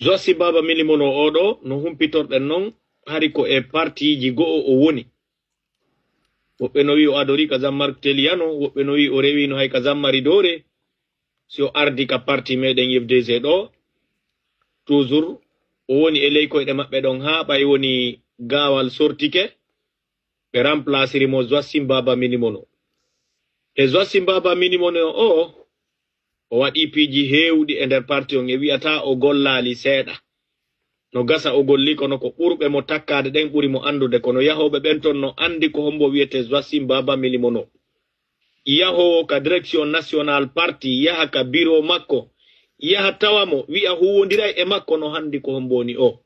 Zosi Baba Milimono oɗo no humpitorɗen non hari ko e partiji go'o o woni. Woɓɓe no wi o adori ka Jean-Marc Teliano, woɓɓe no wi o rewi no hay ka Jean-Marie Dore, si o ardi ka parti meɗen FDC ɗo toujours o woni e ley koyɗe maɓɓe ɗon ha ɓay woni gawal sortike ɓe remplacirimo Zosi Baba Milimono. E Zosi Baba Milimono o waɗi piiji hewɗi e nder parti on e wi'ata o gollali seeɗa. No gasa o golli kono ko ɓurɓe mo takkade ɗen ɓuri mo andude kono yahoɓe ɓen ton no andi ko hombo wiyete Zosi Baba Milimono. Yahowo ka direction national parti yaha ka bureau makko yaha tawamo wi'a huwodiray e makko no handi ko homboni o.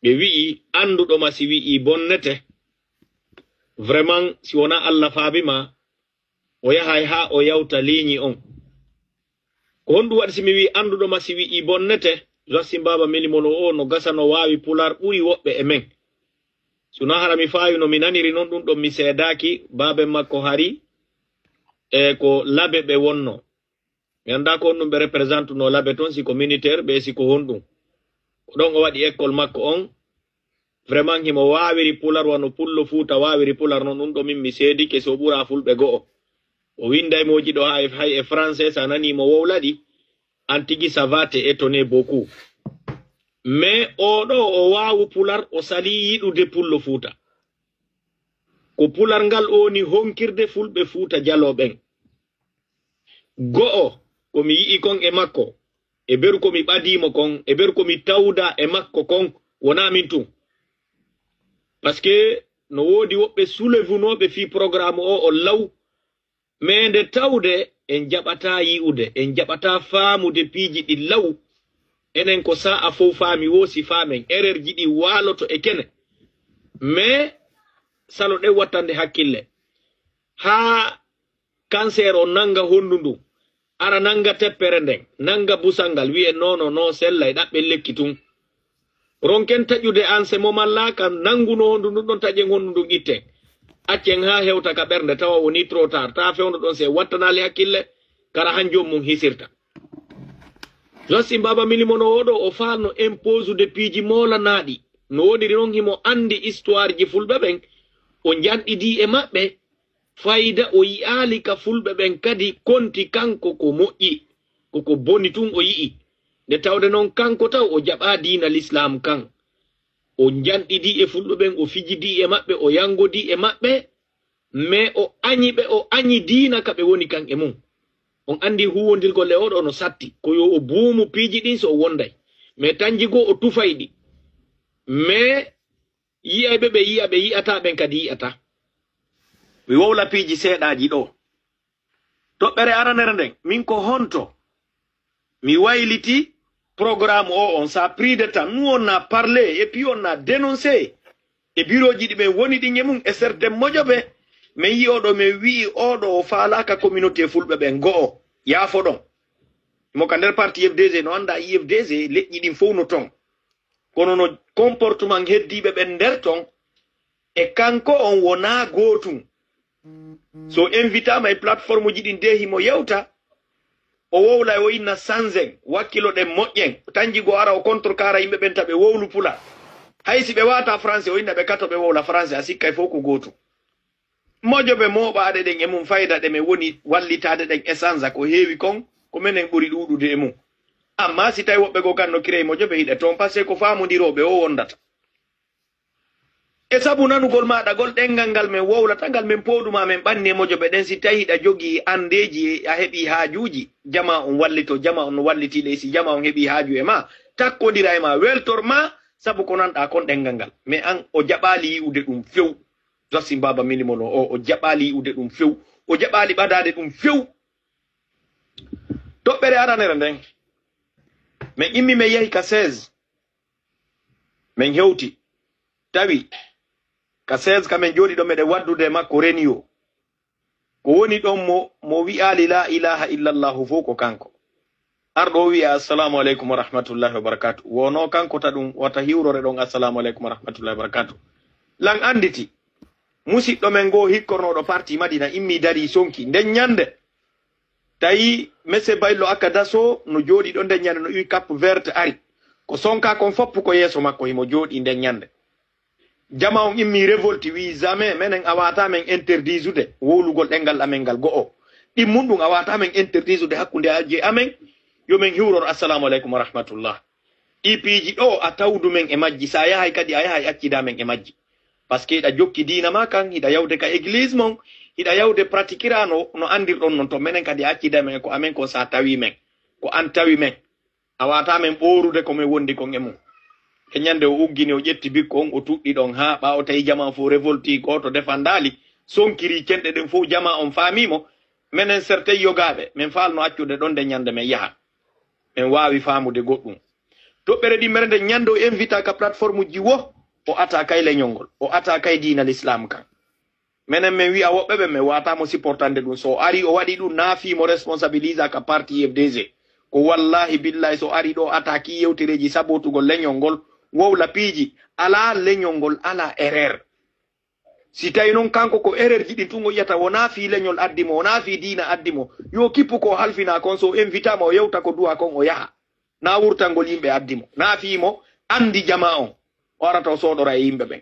Ɓe wi'i anduɗo ma si wi'i bonnete vraiment si wona Allah faabima o yahay ha o yawta liñi on. Ko honɗum waɗi simi wi anduɗo ma si wi'i bonnete Zosi Baba Milimono o no gasa no wawi pular ɓuri woɓɓe e men. Suna hara mi fawi no mi naniri non ɗum ɗon mi seedaki babe makko hari e ko labe ɓe wonno. Mi anda ko honɗum ɓe représente no labe ton siko militaire ɓe siko honɗum. Ɗon o waɗi école makko on vraiment himo wawiri pular wano pullo Fuuta wawiri pular non ɗum ɗo min mi seedike so ɓura fulɓe go'o. O winday moji ɗo hay e français sa nani mo wowlaɗi an tigi ça va te étonner beaucoup. Mais oɗo o wawu pular o sali yiɗude pullo Fuuta. Ko pular ngal oni honkirde fulɓe Fuuta jaloɓen. Go'o komi yi'i kon e makko e beru komi ɓadimo kon e beru komi tawda e makko kon wona min tum. Parce que no wodi woɓɓe sulevunoɓe fi programme o law mais nde tawde en jaɓata yi'ude en jaɓata faamude piiji ɗi law enen ko sa'a fof faami wosi faamen erreur ji ɗi waloto e kene mais salo ɗe wattande hakkille ha cancer o nanga hondu ndu ara nanga teppere nden nanga busangal wi'e nono no sella e ɗaɓɓe lekki tun ronken taƴude anse momalla kam nanguno hondu ndun ɗon taƴen hondu ndun itten accen ha hewta ka ɓernde tawa woni trop tard ta fewno ɗon se wattanali hakkille kara han jomum hisirta. Zosi Baba Milimono oɗo o faano impose de piiji molanaɗi no woniri non himo andi histoire ji fulɓe ɓen o janɗidi e maɓɓe fayida o yi'ali ka fulɓe ɓen kadi konti kanko ko moƴƴi koko boni tun o yi'i nde tawde noon kanko taw o jaɓa diina l'islam kan o janɗidi e fulɓe ɓen o fijidi e maɓɓe o yangodi e maɓɓe mais o añi diina ka ɓe woni kan e mum. On andi huwondirgolle oɗo no satti ko yo o buumu piiji ɗin so o wonday mais tanji go o tufayɗi mais yi'ayɓe ɓe yi'a ɓe yi'ata ɓen kadi yi'ata. Mi wowla piiji seeɗaji ɗo toɓɓere aranere nden min ko honto mi wayliti programme o on ça pris de temps nous on a parlé et puis on a dénoncé e bureau ji ɗi ɓen woni ɗi mum e certains moƴoɓe mais yi oɗo mi wi'i oɗo o faalaka communauté fulɓe ɓen go'o yaafo ɗon mo ka nder parti FDC no anda IFDC leƴƴi ɗin fof no ton kono no comportement heddiɓe ɓen nder ton e kanko on wona gootum so invitama e plateforme ji ɗin de himo yewta o wowla o inna sanzen wakkilo ɗen moƴƴen tanji go ara o contre kara yimɓe ɓen taɓe wowlu pula hay si ɓe wata français o inna ɓe kato ɓe wowla français a sikkay fof ko gootum mojoɓe moɓaɗe ɗen e mum fayda ɗe me woni wallitade ɗen essence ko heewi kon ko minen ɓuri ɗuɗude e mum amma si tawi woɓɓe go kanno kirey mojoɓe hiɗe toon par ce que ko famodiroɓe o wondata e sabu nanugol maɗa gol ɗengal ngal min wowlata ngal min poɗuma min ɓanni e mojoɓe ɗen si tawi hiɗa jogui andeji a heeɓi haajuji jama on wallito jama on no wallitiɗe si jama on heeɓi haaju e ma takkodira e ma weltor ma sabu ko nanɗa kon ɗengal ngal mais an o jaɓali yi'ude ɗum few. Zosi Baba Milimono o jaɓali yi'ude ɗum few o jaɓali ɓadade ɗum few. Toɓɓere aranere nden min immi min yahi ka 16 min hewti tawi ka 16 kamin jooɗi ɗo meɗen waddude makko renio ko woni ɗon mo wi'ali la ilaha illallahu fof ko kanko arɗo wi'a assalamu aleykum wa rahmatullahi wa barakatuh wono kanko ta ɗum wata hiwrore ɗon assalamu aleykum wa rahmatullahi wa barakatuh lan anditi musidɗo men go hikkornoɗo parti Madina immi dari sonki nden ñande tawi messe Baylo Aka Daso no jooɗi ɗo nden ñande no wi Cap Verte ari ko sonka kon foppu ko yeso makko himo jodi nden nyande jama on immi révolti wi jamais menen awata men interdisude wolugol dengal amen gal go di mundum awata men interdisude hakkunde alje amen yo men hiwror assalamu alaikum wa rahmatullah ipiji do a tawdu men e majji sa yahay kadi a yahay accida men e majji parce que da jokki dina ma kan ida yawde ka église mon ida yawde pratiquerano no andir don non to menen kadi accida men ko amen ko sa tawi men ko an tawi men awata men borude ko men wondi ko ngemu e nyande o uggini o jetti bikko on o tuddi don ha ba o tayi jama fo revolti ko to defandali sonkiri kende den fo jama on famimo menen certain yogabe men falno accude don de nyande men yaha men wawi famude goddum to beredi merende nyande o invita ka plateforme ji wo o ata kay leñongol o ata kay dina l'islam kan menen men wi a wobbe men wata mo supportande dum so ari o wadi dum nafi mo responsabiliser ka parti FDG ko wallahi billahi so ari do ataki yewtereji sabotugol leñongol wowla piiji ala leñongol ala erreur si tawi non kanko ko erreur jidi tungo yata wona fi leñol addimo wona fi dina addimo yo kippu ko halfina kon so invita mo yewta ko duwa kon o yaha na wurtangol yimbe addimo na fi mo andi jama on orato sodora e yimbe ben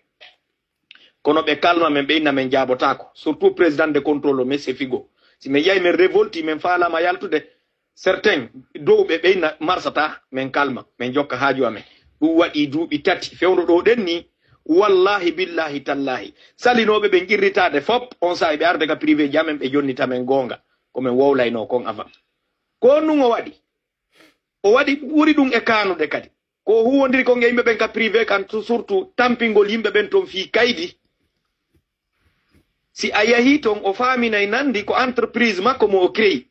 kono be kalma men be inna men jabotako surtout président de contrôle monsieur Figo si me yay men révolti men fala ma yaltude certain do be inna marsata men kalma men jokka haaju amen du wadi duubi tati fewno do denni wallahi billahi tallahi salinobe be girritade fop on say be arde ka privé jamen be jonnita men gonga ko men wowlayno kon avant ko nungo wadi buri dum e kanude kadi ko huwondiri ko ngeyimbe ben ka privé kan surtout tampingol yimbe ben ton fi kaydi si ayahi ton o famina nandi ko entreprise makko mo o créé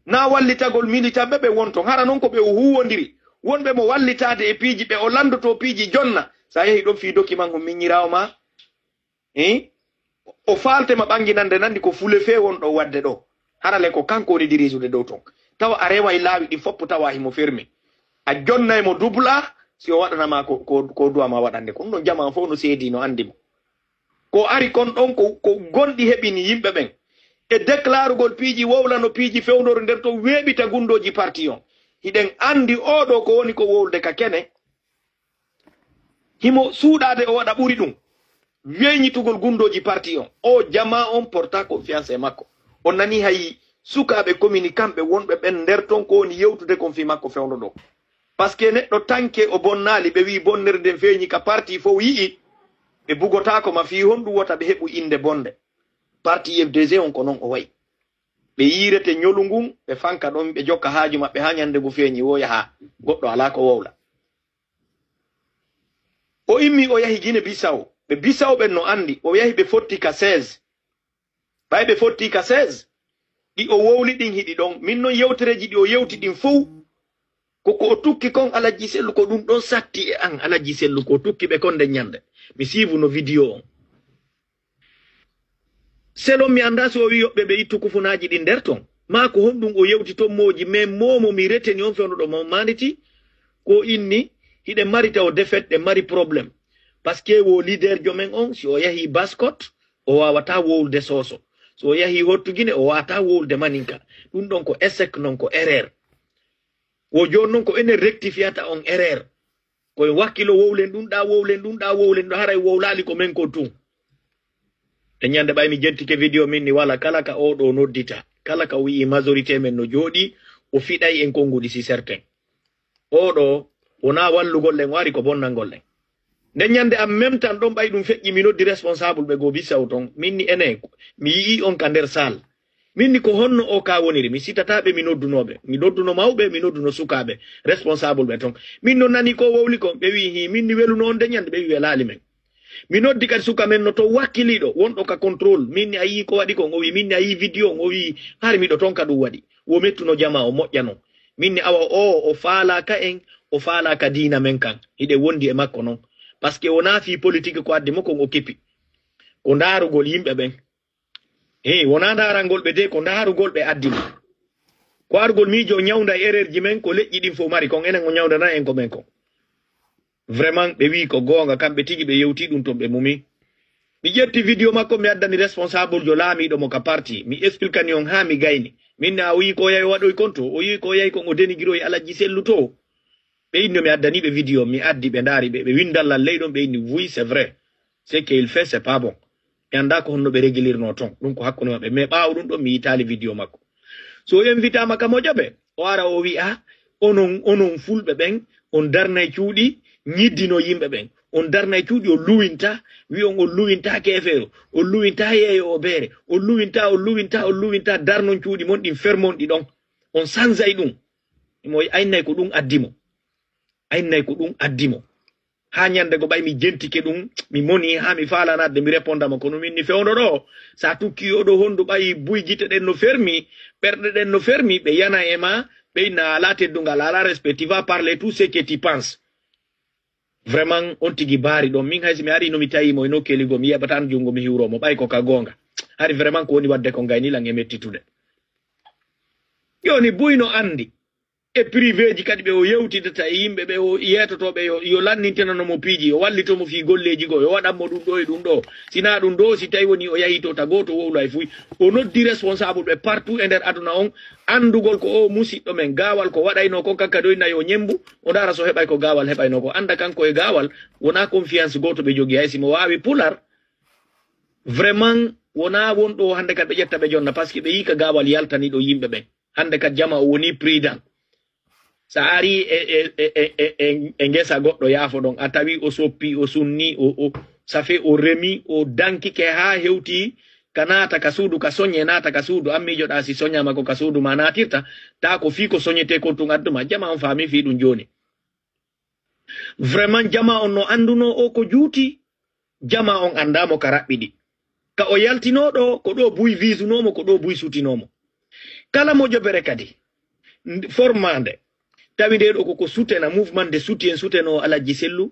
na wallitagol militabe be wonton hara non ko be huwondiri wonbe mo wallitade e piiji be o landoto piiji jonna sa yehi do fi document ko minyirawo ma o falte ma banginande nandi ko fule fe won do wadde do harale ko kanko woni dirisude do ton tawa arewa e laawi di foppu tawa himo fermi a jonnay mo dubla si o wadana ma ko duwa ma wadande ko non jama fo no seedi no andimo ko ari kon don ko gondi hebini yimbe ben e déclarugol piiji wowlano piiji fewnoro nder to webita gundoji parti on hiden andi odo ko woni ko wolde ka kene himo suudade o wada buri dum weñitugol gundoji parti on o jama on porta confiance e makko on nani hay sukabe communicanbe wonbe ben nder ton ko woni yewtude kon fi makko fewno do parce que neddo tanke o bonnali be wi bonnerde feñi ka parti fo yi be bugota ko ma fi hondu wota be hebu inde bonde parti FDG on ko non o way be yirete nyolungun be fanka don be jokka haaju mabbe ha nyande gu feñi wo yaha goddo ala ko wowla o immi o yahi Guinée Bissau be Bissau ben no andi o yahi be fotti ka 16 bay be fotti ka 16 di o wowli din hidi don min non yewtereji di o yewti din fu ko tukki kon alaji sellu ko dum don satti e an alaji sellu ko tukki be kon de nyande mi sivu no video on selo mi anda so wi yobbe be ittu kufunaji din der ton ma ko hondum o yewti to moji mais momo mi reteni on fewno do mo manditi ko inni hide mari taw defet de mari problem parce que wo leader jomen on si o yahi Baskot o wawata wowde soso so yahi hottugine o wata wowde maninka dum don ko échec non ko erreur wo jonnon ko ene rectifiata on erreur ko wakilo wowlen dum da wowlen do haray wowlali ko men ko tum e nyande bay mi jettike video min ni wala kala ka o do noddita kala ka wi majorité men no jodi o fiday en kongudi si certain o do wona wallugol len wari ko bonnangol len de nyande am même temps don bay dum fejji mi noddi responsable be go Bissau ton minni ene mi yi on ka nder sal minni ko honno o ka woniri mi sitatabe mi nodduno mawbe mi nodduno sukabe responsable be ton min non nani ko wowli ko be wi hi minni welu non de nyande be wi welali men mi noddi kadi suka men no to wakkilido wondo ka control minni ayi ko wadi ko o wi minni ayi video o wi har mi do ton ka du wadi wo mettuno jama o mojjano minni awa o faala ka en o faala ka dina men kan hide wondi e makko non parce que wona fi politique ko addi mo ko okkipi ko ndarugol yimbe ben wona ndarangol be de ko ndarugol be addi ko argol mijo nyawnda erreur ji men ko lejji din fo mari kon enen o nyawnda na en ko men ko vraiment be wi ko gonga kambe tigi be yewti dum to be mumi mi jetti video makko mi addani responsable jo laami do mo ka parti mi expliquani on ha mi gayni minna o yi ko yay wadoy konto o yi ko yay ko o denigiro e alaji selluto be indi mi addani be video mi addi be ndari be windalla leydon be indi oui c'est vrai c'est qu'il fait c'est pas bon yanda ko honno be régulirno ton dum ko hakkuno mabbe mais baaw dum do mi yitali video makko so invita maka mojobe o ara o wi onon fulbe ben on darnay cuudi nyiddino yimbe ben on darnay cuudi o luwinta wi on luwinta kefero o luwinta yeyo o bere o luwinta darnon cuudi mon din fermon di don on sanzay dum moy aynay ko dum addimo ha nyande go bay mi jentike dum mi moni ha mi falana de mi réponda ma ko no min ni fewndo do sa tukki o do hondu bay buygite den no fermi perde den no fermi be yana ema be na la teddunga la respectiva parler tout ce que tu penses vraiment on tigi bari do min haysi mi ari no mi tayi mo no keligo mi yabatan jungo mi hiwro mo bay ko ka gonga hari vraiment ko woni wadde ko ngayni la ngemettitude yoni buyno andi e privé ji kadi be o yewtidata yimbe be o yetotobe yo lannintena no mo piiji o wallito mo fi golleji go yo wadammo dum do e dum do sina dum do si tawi woni o yahi to tagoto wowlo ay fuy o noddi responsable be partout ender aduna on andugol ko o musiddo men gawal ko wadayno ko kanka doyna yo nyembu o dara so hebay ko gawal hebayno ko anda kanko e gawal wona confiance goto be jogi hay simo wawi pular vraiment wona wondo hande kad be jetta be jonna parce que be yika gawal yaltani do yimbe ben hande kad jama o woni prudent sa ari ngesa goddo yafo don atawi o soppi o sunni o safe o remi o danki ke ha hewti kanata kasudu ka sonye nata kasudu ammijo da si sonya mako kasudu manatirta ta ko fi ko sonyete ko tun adduma jama on fami fi dun joni vraiment jama on no anduno o ko juuti jama on andamo karabbidi ka o yaltino do ko do buy visunomo ko do buy sutinomo kala mo jobere kadi formande tawi de do ko soutena mouvement de souteno alaji sellu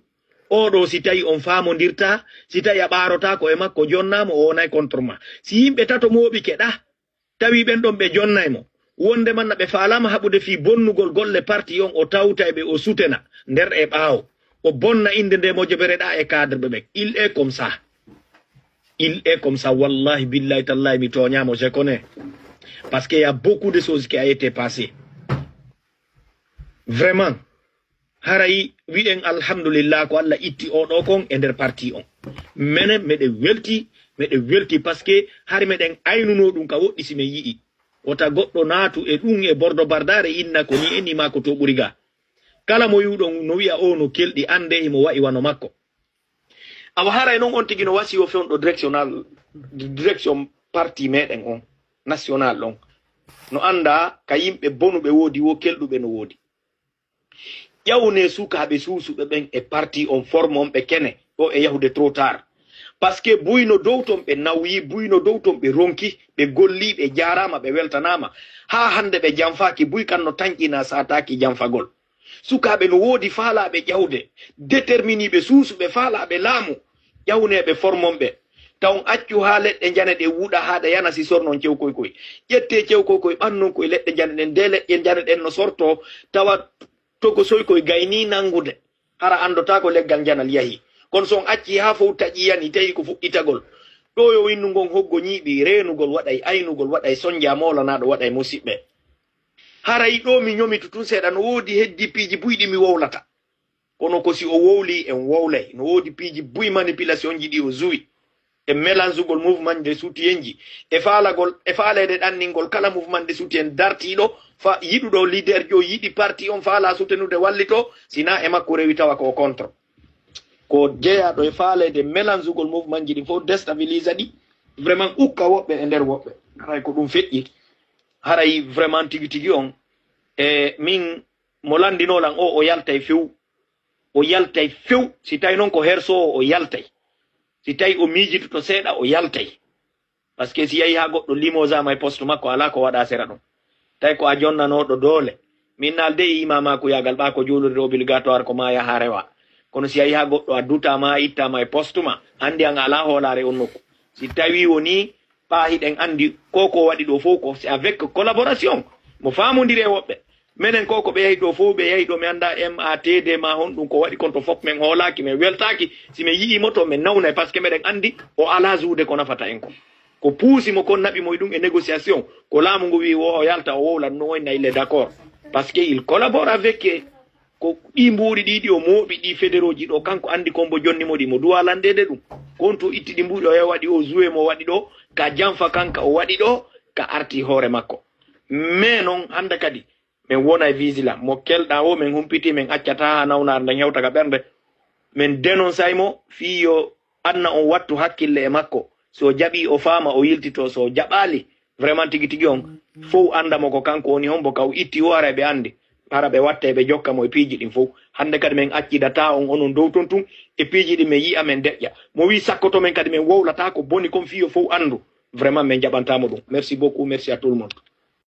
o do si tawi on faamondirta si tawi abarota ko e makko jonnamo o nay contre ma si yimbe tato mobi keda tawi ben don be jonnaymo wonde man be faalama habude fi bonnugol golle parti on o tawta be o soutena nder e baaw o bonna inde de mo jobere da e cadre be il est comme ça wallahi billahi tallahi mi toñamo je connais parce qu'il y a beaucoup de choses qui a été passées vraiment haray wi'en alhamdulillah ko Allah itti o do kon e der parti on menen mede welti parce que hari meden aynuno dum ka woddi si me yii wota goddo naatu e dum e bordo bardare inna ko ni eni mako to buriga kala mo yudon no wi'a o no keldi ande himo wa'i wano makko awa haray non on tigi no wasi o fewndo direction parti meden on national on no anda ka yimbe bonu be wodi wo keldube no wodi yawne sukabe susube ben e parti on forme on be kene o e yahude trop tard parce que buyno dowton be nawyi buyno dowton be ronki be golli be jarama be weltanama ha hande be jamfaaki buy kanno tankina sataki jamfagol sukabe no wodi faalabe jawde détermini be susube faalabe laamu yawne be formon be taw accu ha ledde janede wuda haada yana si sornon cew koy jette cew koy bannon koy ledde janeden de ledde janeden no sorto tawa to ko soy koy gayni nangude hara andota ko leggal janal yahi kon son acci ha fo taji yani tayi ko fu'itagol do yo winnu gon hoggo nyibi renugol waday aynugol waday sonja mola do waday musibbe hara yi do mi nyomi tutun seda no wodi heddi piji buydi mi wowlata kono ko si o wowli en wowlay no wodi piji buy manipulation jidi o zuwi e mélangeugol mouvement de soutienji e faalede danningol kala mouvement de soutien dartido fa yidudo leader jo yidi parti on faala soutenude wallito sina e makko rewi tawa ko contre ko jeya do e faalede mélangeugol mouvement jidi fo déstabiliser di vraiment ukka wobbe e der wobbe haray ko dum feƴƴi haray vraiment tigi on e min mo landino lan o yaltay few si tay non ko herso o yaltay si tay o mijitu to seeda o yaltay parce que si yahi ha goddo limosa may poste makko ala ko wada sera dum tay ko a jonnano do dole min nalde imama ko yagal ba ko jolurde obligatoire ko ma ya harewa kono si yahi ha goddo adduta ma itta may poste ma andi an ala holare on nokku si tawi woni paahi den andi koko wadi do fo ko c'est avec collaboration mo famondire wobbe menen koko be yahi do fo be yahi do mi anda MATD ma hon dum ko wadi konto fop men holaki men weltaki si me yi moto men nawna parce que meden andi o ala zuude ko nafata en ko puusi mo kon nabi moy dum e négociation ko laamu ngo wi wo yalta o wowla no wona il est d'accord parce que il collabore avec ko ɗi mbuuri ɗiɗi o mooɓi ɗi fédéroji ɗo kanko andi kombo jonni moɗi mo duwa landede ɗum kon to itti ɗi mbuuɗi o yaha waɗi o joué mo waɗi ɗo ka janfa kanka o waɗi ɗo ka arti hoore makko mais noon hande kadi min wona e vigilant mo kelɗa o min humpiti min accata ha nawnar nden hewta ka ɓernde min dénonçaymo fi yo anna on wattu hakkille e makko so jaɓi o faama o yiltito so jaɓali vraiment tigi tigi on fof andamo ko kanko woni hombo kaw itti o ara ɓe andi para ɓe watta ɓe jokka mo e piiji ɗin fof hande kadi min accidata on onon dow ton tun e piiji ɗin min yi'a min deƴƴa mo wi sakkoto men kadi min wowlata ko boni comme fiyo fof andu vraiment min jaɓantamo ɗum merci beaucoup merci à tout le monde